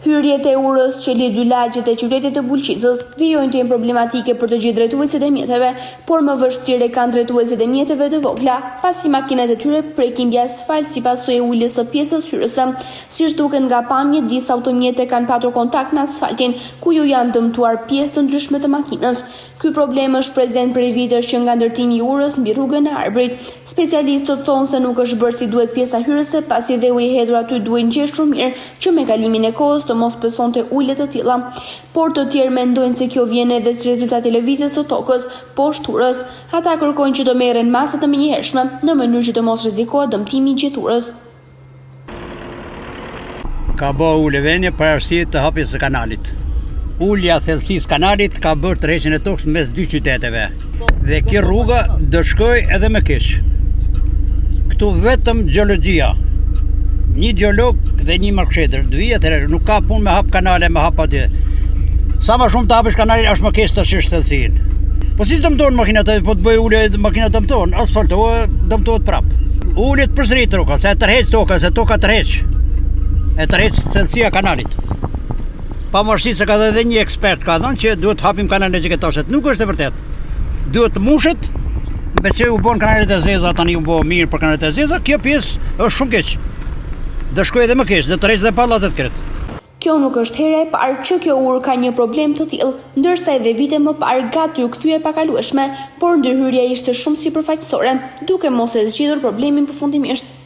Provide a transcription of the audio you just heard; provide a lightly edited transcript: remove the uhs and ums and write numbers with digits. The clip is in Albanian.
Hyrjet e urës që lidh dy lagjet e qytetit të Bulqizës vijojnë të jenë problematike për të gjithë drejtuesit e mjeteve, por më vështirë kanë drejtuesit e mjeteve të vogla, pasi makinat e tyre prekin mbi asfalt si pasojë e uljes së pjesës hyrëse. Siç duket nga pamjet, disa automjete kanë patur kontakt me asfaltin, ku ju janë dëmtuar pjesë të ndryshme të makinës. Ky problem është prezent prej vitesh që nga ndërtimi i urës mbi rrugën e Arbrit. Specialistët thonë se nuk është bërë si duhet pjesa hyrëse, pasi dheu i hedhur aty duhet ngjeshur mirë që me kalimin e kohës të mos pësonte ulje të tilla. Por të tjerë mendojnë se kjo vjen edhe si rezultat i lëvizjes së tokës poshtë urës. Ata kërkojnë që të merren masa të menjëhershme në mënyrë që të mos rrezikohet dëmtimi i gjeturës. Ka bërë ulevenie për arsye të hapjes së kanalit. Ulja thellësisë kanalit ka bërë tërheqjen e tokës mes dy qyteteve. Dhe kjo rrugë do shkoj edhe më keq. Këtu vetëm gjeologjia. Një gjeolog dhe një marksheder, dy atëherë nuk ka punë me hap kanale, me hap atje. Sa më shumë të hapësh kanalin është më keq të shish thellësinë. Po si dëmton makinat, po të bëj ulje makinat dëmton, asfaltohet, dëmtohet prap. Ulet përsërit rruga, se tërheq toka, se toka tërheq. E tërheq thellësia kanalit. Pavarësisht se ka edhe një ekspert ka thënë që duhet hapim kanalin e Gjeketasit. Nuk është e vërtet. Duhet mushet, beçi u bën kanalet e zeza, tani u bë mirë për kanalet e zeza, kjo pjesë është shumë keq. Do shkojë edhe më keq, do tërheq edhe pallatet kret. Kjo nuk është hera e parë që kjo urë ka një problem të tillë, ndërsa edhe vite më parë gati u kthye e pakalueshme, por ndërhyrja ishte shumë sipërfaqësore, duke mos e zgjidhur problemin përfundimisht.